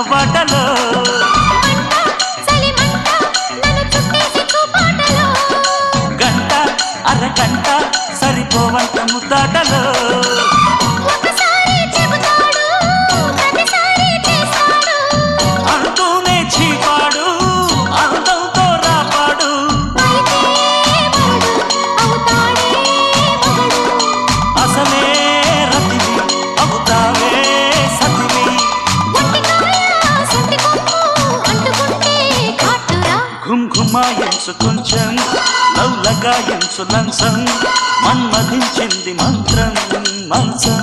వాటలో గంట అరగంట సరిపోవంత ముద్దాటలో అంటూనే చీపాడు అందంతో రాపాడు అసలే రతివి అవుతావే సతివి ఘుంఘుమాయించు కొంచెం లవ్లగాయించు లంచం మన్మధించింది మంత్రం మంచం